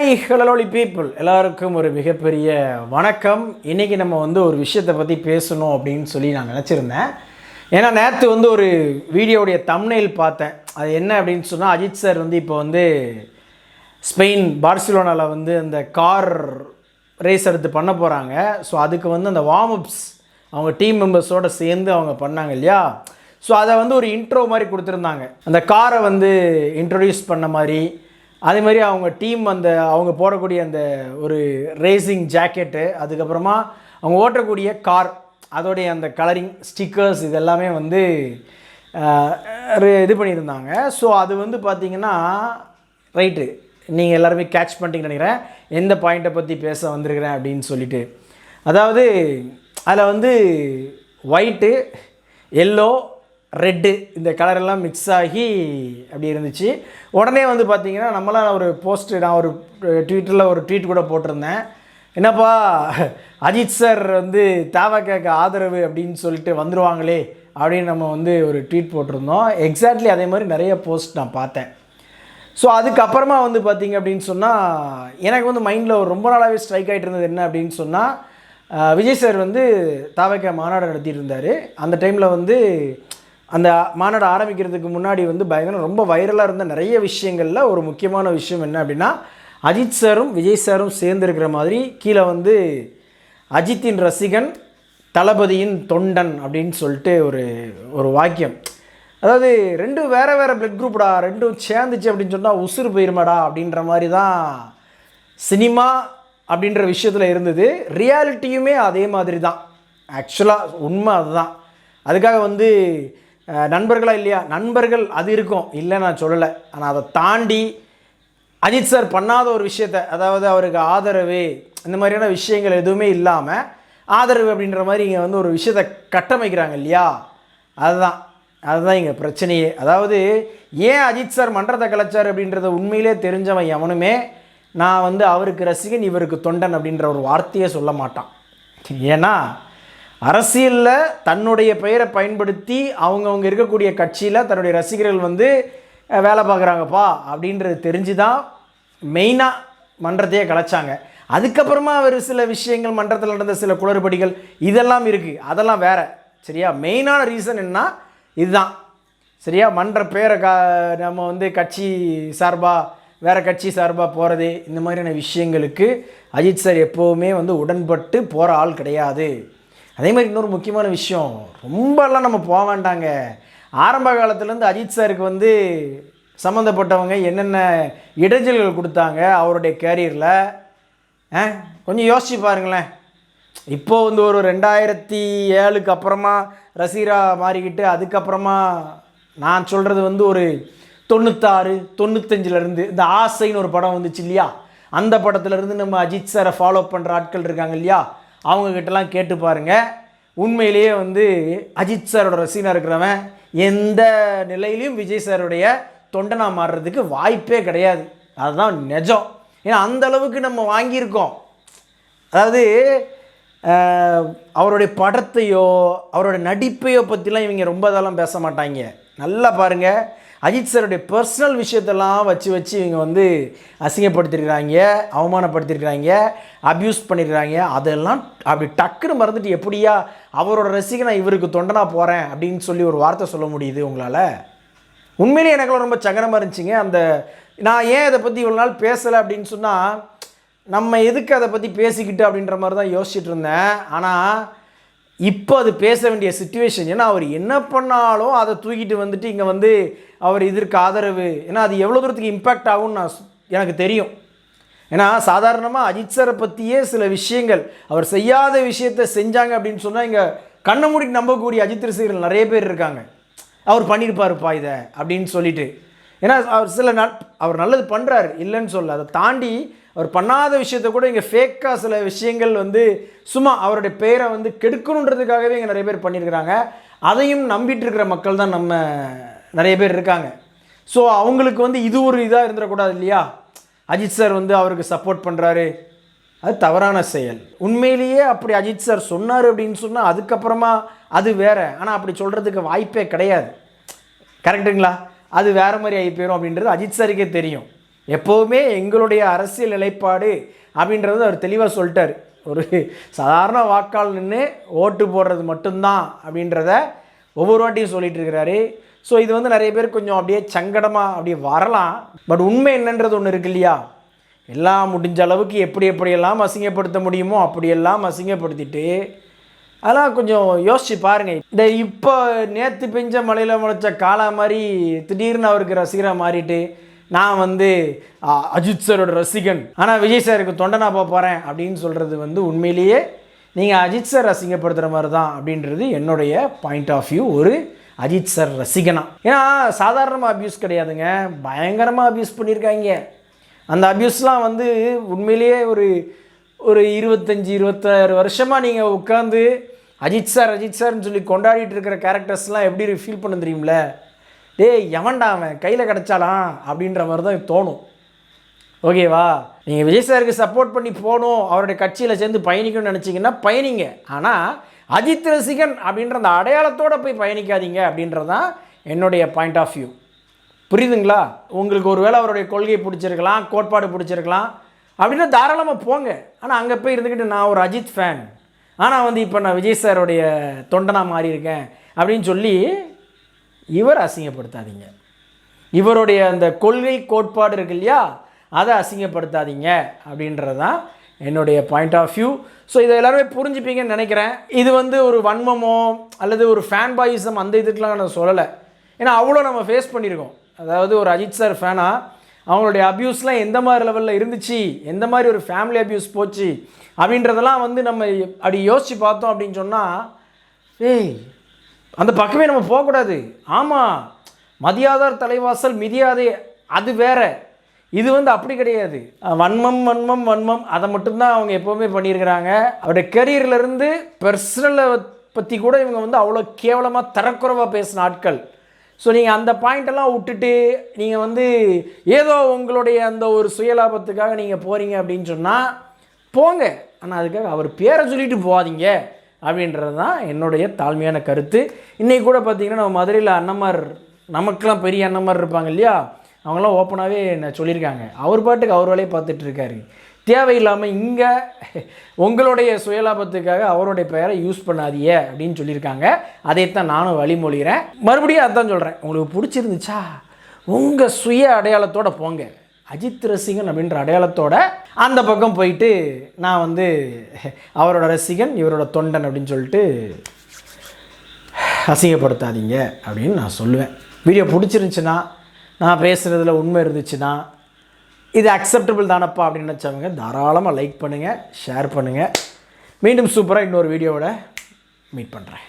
Hi ஹலோலி people எல்லாருக்கும் ஒரு மிகப்பெரிய வணக்கம். இன்றைக்கி நம்ம ஒரு விஷயத்தை பற்றி பேசணும் அப்படின்னு சொல்லி நான் நினச்சிருந்தேன். ஏன்னா நேற்று ஒரு வீடியோடைய தம்ப்நெயில் பார்த்தேன். அது என்ன அப்படின்னு சொன்னால், அஜித் சார் இப்போ ஸ்பெயின் பார்சிலோனாவில் அந்த கார் ரேஸ் எடுத்து பண்ண போகிறாங்க. ஸோ அதுக்கு அந்த வார்ம்அப்ஸ் அவங்க டீம் மெம்பர்ஸோடு சேர்ந்து அவங்க பண்ணாங்க இல்லையா. ஸோ அதை ஒரு இன்ட்ரோ மாதிரி கொடுத்துருந்தாங்க. அந்த காரை இன்ட்ரொடியூஸ் பண்ண மாதிரி, அதே மாதிரி அவங்க டீம் அவங்க போடக்கூடிய அந்த ஒரு ரேசிங் ஜாக்கெட்டு, அதுக்கப்புறமா அவங்க ஓட்டக்கூடிய கார், அதோடைய அந்த கலரிங் ஸ்டிக்கர்ஸ் இதெல்லாமே இது பண்ணியிருந்தாங்க. ஸோ அது பார்த்திங்கன்னா ரைட்டு, நீங்கள் எல்லாருமே கேட்ச் பண்ணிட்டீங்கன்னு நினைக்கிறேன் எந்த பாயிண்ட்டை பற்றி பேச வந்திருக்கிறேன் அப்படின்னு சொல்லிட்டு. அதாவது அதில் ஒயிட்டு, எல்லோ, ரெட்டு இந்த கலரெல்லாம் மிக்ஸ் ஆகி அப்படி இருந்துச்சு. உடனே பார்த்திங்கன்னா நம்மளாம் நான் ஒரு ட்விட்டரில் ஒரு ட்வீட் கூட போட்டிருந்தேன். என்னப்பா அஜித் சார் தவகக்கு ஆதரவு அப்படின்னு சொல்லிட்டு வந்துடுவாங்களே அப்படின்னு நம்ம ஒரு ட்வீட் போட்டிருந்தோம். எக்ஸாக்ட்லி அதே மாதிரி நிறைய போஸ்ட் நான் பார்த்தேன். ஸோ அதுக்கப்புறமா பார்த்திங்க அப்படின்னு சொன்னால், எனக்கு மைண்டில் ரொம்ப நாளாகவே ஸ்ட்ரைக் ஆகிட்டு இருந்தது என்ன அப்படின்னு சொன்னால், விஜய் சார் தவக மாநாடு நடத்திட்டு இருந்தார். அந்த டைமில் அந்த மாநாடு ஆரம்பிக்கிறதுக்கு முன்னாடி பயங்கரம் ரொம்ப வைரலாக இருந்த நிறைய விஷயங்களில் ஒரு முக்கியமான விஷயம் என்ன அப்படின்னா, அஜித் சாரும் விஜய் சாரும் சேர்ந்துருக்கிற மாதிரி கீழே அஜித்தின் ரசிகன், தளபதியின் தொண்டன் அப்படின்னு சொல்லிட்டு ஒரு வாக்கியம். அதாவது ரெண்டும் வேறு வேறு பிளட் குரூப்டா, ரெண்டும் சேர்ந்துச்சு அப்படின்னு சொன்னால் உசுறு போயிருமாடா அப்படின்ற மாதிரி தான் சினிமா அப்படின்ற விஷயத்தில் இருந்தது. ரியாலிட்டியுமே அதே மாதிரி தான். ஆக்சுவலாக உண்மை அதுதான். அதுக்காக நண்பர்களா இல்லையா, நண்பர்கள் அது இருக்கும், இல்லை நான் சொல்லலை. ஆனால் அதை தாண்டி அஜித் சார் பண்ணாத ஒரு விஷயத்தை, அதாவது அவருக்கு ஆதரவு இந்த மாதிரியான விஷயங்கள் எதுவுமே இல்லாமல் ஆதரவு அப்படின்ற மாதிரி இங்கே ஒரு விஷயத்தை கட்டமைக்கிறாங்க இல்லையா. அதுதான் இங்கே பிரச்சனையே. அதாவது ஏன் அஜித் சார் மன்றத்தை கலைச்சார் அப்படின்றத உண்மையிலே தெரிஞ்சவன் எவனுமே நான் அவருக்கு ரசிகன் இவருக்கு தொண்டன் அப்படின்ற ஒரு வார்த்தையே சொல்ல மாட்டான். ஏன்னா அரசியலில் தன்னுடைய பெயரை பயன்படுத்தி அவங்கவுங்க இருக்கக்கூடிய கட்சியில் தன்னுடைய ரசிகர்கள் வேலை பார்க்குறாங்கப்பா அப்படின்றது தெரிஞ்சு தான் மெயினாக மன்றத்தையே கலைச்சாங்க. அதுக்கப்புறமா அவர் சில விஷயங்கள், மன்றத்தில் நடந்த சில குளறுபடிகள் இதெல்லாம் இருக்குது, அதெல்லாம் வேறு. சரியா, மெயினான ரீசன் என்ன இதுதான். சரியா, மன்ற பேரை நம்ம கட்சி சார்பாக வேறு கட்சி சார்பாக போகிறது, இந்த மாதிரியான விஷயங்களுக்கு அஜித் சார் எப்போவுமே உடன்பட்டு போகிற ஆள் கிடையாது. அதே மாதிரி இன்னொரு முக்கியமான விஷயம், ரொம்பலாம் நம்ம போக வேண்டாங்க. ஆரம்ப காலத்துலேருந்து அஜித் சாருக்கு சம்மந்தப்பட்டவங்க என்னென்ன இடைஞ்சல்கள் கொடுத்தாங்க அவருடைய கேரியரில் கொஞ்சம் யோசிச்சு பாருங்களேன். இப்போது ஒரு 2007க்கு அப்புறமா ரசிகரா மாறிக்கிட்டு, அதுக்கப்புறமா நான் சொல்கிறது ஒரு 96, 95லேருந்து இந்த ஆசைன்னு ஒரு படம் வந்துச்சு இல்லையா, அந்த படத்துலேருந்து நம்ம அஜித் சாரை ஃபாலோ பண்ணுற ஆட்கள் இருக்காங்க இல்லையா, அவங்கக்கிட்டலாம் கேட்டு பாருங்கள். உண்மையிலேயே அஜித் சாரோட ரசிகனாக இருக்கிறவன் எந்த நிலையிலையும் விஜய் சாருடைய தொண்டனாக மாறுறதுக்கு வாய்ப்பே கிடையாது. அதுதான் நிஜம். ஏன்னா அந்தளவுக்கு நம்ம வாங்கியிருக்கோம். அதாவது அவருடைய படத்தையோ அவருடைய நடிப்பையோ பற்றிலாம் இவங்க ரொம்ப இதெல்லாம் பேச மாட்டாங்க. நல்லா பாருங்கள், அஜித் சாருடைய பர்சனல் விஷயத்தெல்லாம் வச்சு இவங்க அசிங்கப்படுத்திருக்கிறாங்க, அவமானப்படுத்திருக்கிறாங்க, அப்யூஸ் பண்ணியிருக்கிறாங்க. அதெல்லாம் அப்படி டக்குன்னு மறந்துட்டு எப்படியா அவரோட ரசிகனை இவருக்கு தொண்டனாக போகிறேன் அப்படின்னு சொல்லி ஒரு வார்த்தை சொல்ல முடியுது உங்களால்? உண்மையிலே எனக்குலாம் ரொம்ப சங்கடமாக இருந்துச்சுங்க. நான் ஏன் இதை பற்றி இவ்வளோ நாள் பேசலை அப்படின்னு சொன்னால், நம்ம எதுக்கு அதை பற்றி பேசிக்கிட்டு அப்படின்ற மாதிரி தான் யோசிச்சுட்டு இருந்தேன். ஆனால் இப்போ அது பேச வேண்டிய சிச்சுவேஷன். ஏன்னா அவர் என்ன பண்ணாலும் அதை தூக்கிட்டு இங்கே அவர் இதற்கு ஆதரவு, ஏன்னா அது எவ்வளோ தூரத்துக்கு இம்பேக்ட் ஆகும்னு எனக்கு தெரியும். ஏன்னா சாதாரணமாக அஜித் சாரை பற்றியே சில விஷயங்கள் அவர் செய்யாத விஷயத்தை செஞ்சாங்க அப்படின்னு சொன்னால் இங்கே கண்ணை மூடிட்டு நம்பக்கூடிய அஜித் ரசிகர்கள் நிறைய பேர் இருக்காங்க. அவர் பண்ணியிருப்பாருப்பா இதை அப்படின்னு சொல்லிட்டு. ஏன்னா அவர் நல்லது பண்ணுறாரு, இல்லைன்னு சொல்ல. அதை தாண்டி அவர் பண்ணாத விஷயத்த கூட இங்கே ஃபேக்காக சில விஷயங்கள் சும்மா அவருடைய பெயரை கெடுக்கணுன்றதுக்காகவே இங்கே நிறைய பேர் பண்ணியிருக்கிறாங்க. அதையும் நம்பிட்டு இருக்கிற மக்கள் தான் நம்ம நிறைய பேர் இருக்காங்க. ஸோ அவங்களுக்கு இது ஒரு இதாக இருந்துடக்கூடாது இல்லையா. அஜித் சார் அவருக்கு சப்போர்ட் பண்ணுறாரு, அது தவறான செயல். உண்மையிலேயே அப்படி அஜித் சார் சொன்னார் அப்படின்னு சொன்னால் அதுக்கப்புறமா அது வேறு. ஆனால் அப்படி சொல்கிறதுக்கு வாய்ப்பே கிடையாது. கரெக்டுங்களா? அது வேறு மாதிரி ஆகி போயிடும் அப்படின்றது அஜித் சாருக்கே தெரியும். எப்போவுமே எங்களுடைய அரசியல் நிலைப்பாடு அப்படின்றது அவர் தெளிவாக சொல்லிட்டார். ஒரு சாதாரண வாக்காளர் நின்று ஓட்டு போடுறது மட்டும்தான் அப்படின்றத ஒவ்வொரு வாட்டியும் சொல்லிகிட்டு இருக்கிறாரு. ஸோ இது வந்து நிறைய பேர் கொஞ்சம் அப்படியே சங்கடமாக அப்படியே வரலாம். பட் உண்மை என்னன்றது ஒன்று இருக்கு இல்லையா, எல்லாம் முடிஞ்ச அளவுக்கு எப்படியெல்லாம் அசிங்கப்படுத்த முடியுமோ அப்படியெல்லாம் அசிங்கப்படுத்திட்டு அதெல்லாம் கொஞ்சம் யோசிச்சு பாருங்கள். இந்த இப்போ நேற்று பெஞ்ச மலையில் முளைச்ச காலா மாதிரி திடீர்னு அவருக்கு ரசிகராக மாறிட்டு நான் வந்து அஜித் சாரோட ரசிகன் ஆனால் விஜய் சாருக்கு தொண்டனா போகிறேன் அப்படின்னு சொல்கிறது வந்து உண்மையிலேயே நீங்கள் அஜித் சார் அசிங்கப்படுத்துகிற மாதிரி தான் அப்படின்றது என்னுடைய பாயிண்ட் ஆஃப் வியூ. ஒரு அஜித் சார் ரசிகனா, ஏன்னா சாதாரணமாக அப்யூஸ் கிடையாதுங்க, பயங்கரமாக அப்யூஸ் பண்ணியிருக்காங்க. அந்த அப்யூஸ்லாம் வந்து உண்மையிலேயே ஒரு 25-26 வருஷமாக நீங்கள் உட்காந்து அஜித் சார்னு சொல்லி கொண்டாடிட்டு இருக்கிற கேரக்டர்ஸ்லாம் எப்படி ஃபீல் பண்ண தெரியும்ல, டேய் எவன்டா அவன் கையில் கிடச்சாலாம் அப்படின்ற மாதிரி தான் தோணும். ஓகேவா, நீங்கள் விஜய் சாருக்கு சப்போர்ட் பண்ணி போகணும், அவருடைய கட்சியில் சேர்ந்து பயணிக்கணும்னு நினச்சிங்கன்னா பயணிங்க. ஆனால் அஜித் ரசிகன் அப்படின்ற அந்த அடையாளத்தோடு போய் பயணிக்காதீங்க அப்படின்றதான் என்னுடைய பாயிண்ட் ஆஃப் வியூ. புரியுதுங்களா? உங்களுக்கு ஒரு வேளை அவருடைய கொள்கையை பிடிச்சிருக்கலாம், கோட்பாடு பிடிச்சிருக்கலாம் அப்படின்னா தாராளமாக போங்க. ஆனால் அங்கே போய் இருந்துக்கிட்டு நான் ஒரு அஜித் ஃபேன் ஆனால் வந்து இப்போ நான் விஜய் சாருடைய தொண்டனாக மாறி இருக்கேன் அப்படின்னு சொல்லி இவர் அசிங்கப்படுத்தாதீங்க. இவருடைய அந்த கொள்கை கோட்பாடு இருக்கு இல்லையா, அதை அசிங்கப்படுத்தாதீங்க அப்படின்றது தான் என்னுடைய பாயிண்ட் ஆஃப் வியூ. ஸோ இதை எல்லாருமே புரிஞ்சுப்பீங்கன்னு நினைக்கிறேன். இது வந்து ஒரு வன்மமோ அல்லது ஒரு ஃபேன் பாயிசம் அந்த இதுக்கெலாம் நான் சொல்லலை. ஏன்னா அவ்வளோ நம்ம ஃபேஸ் பண்ணியிருக்கோம். அதாவது ஒரு அஜித் சார் ஃபேனாக அவங்களுடைய அப்யூஸ்லாம் எந்த மாதிரி லெவலில் இருந்துச்சு, எந்த மாதிரி ஒரு ஃபேமிலி அப்யூஸ் போச்சு அப்படின்றதெல்லாம் வந்து நம்ம அப்படி யோசித்து பார்த்தோம் அப்படின்னு சொன்னால் ஏய் அந்த பக்கமே நம்ம போகக்கூடாது. ஆமாம், மதியாதார் தலைவாசல் மிதியாதே அது வேற, இது வந்து அப்படி கிடையாது. வன்மம் அதை மட்டும்தான் அவங்க எப்போவுமே பண்ணியிருக்கிறாங்க. அவருடைய கெரியர்லேருந்து பர்சனலை பற்றி கூட இவங்க வந்து அவ்வளோ கேவலமாக தரக்குறைவாக பேசின ஆட்கள். ஸோ நீங்கள் அந்த பாயிண்டெல்லாம் விட்டுட்டு நீங்கள் வந்து ஏதோ உங்களுடைய அந்த ஒரு சுயலாபத்துக்காக நீங்கள் போகிறீங்க அப்படின்னு சொன்னால் போங்க, ஆனால் அதுக்காக அவர் பேரை சொல்லிட்டு போகாதீங்க அப்படின்றது தான் என்னுடைய தாழ்மையான கருத்து. இன்றைக்கி கூட பார்த்திங்கன்னா நம்ம மதுரையில் அண்ணமார், நமக்கெலாம் பெரிய அண்ணமார் இருப்பாங்க இல்லையா, அவங்களாம் ஓப்பனாகவே என்ன சொல்லியிருக்காங்க, அவர் பாட்டுக்கு அவர் வேலையை பார்த்துட்ருக்காரு, தேவையில்லாமல் இங்கே உங்களுடைய சுயலாபத்துக்காக அவருடைய பெயரை யூஸ் பண்ணாதீங்க அப்படின்னு சொல்லியிருக்காங்க. அதைத்தான் நானும் வழிமொழிகிறேன். மறுபடியும் அதான் சொல்கிறேன், உங்களுக்கு பிடிச்சிருந்துச்சா உங்கள் சுய அடையாளத்தோடு போங்க. அஜித் ரசிகன் அப்படின்ற அடையாளத்தோட அந்த பக்கம் போயிட்டு நான் வந்து அவரோட ரசிகன் இவரோட தொண்டன் அப்படின்னு சொல்லிட்டு அசிங்கப்படுத்தாதீங்க அப்படின்னு நான் சொல்லுவேன். வீடியோ பிடிச்சிருந்துச்சுன்னா, நான் பேசுகிறதுல உண்மை இருந்துச்சுன்னா, இது அக்செப்டபிள் தானப்பா அப்படின்னு நினச்சவங்க தாராளமாக லைக் பண்ணுங்கள், ஷேர் பண்ணுங்கள். மீண்டும் சூப்பராக இன்னொரு வீடியோவோட மீட் பண்ணுறேன்.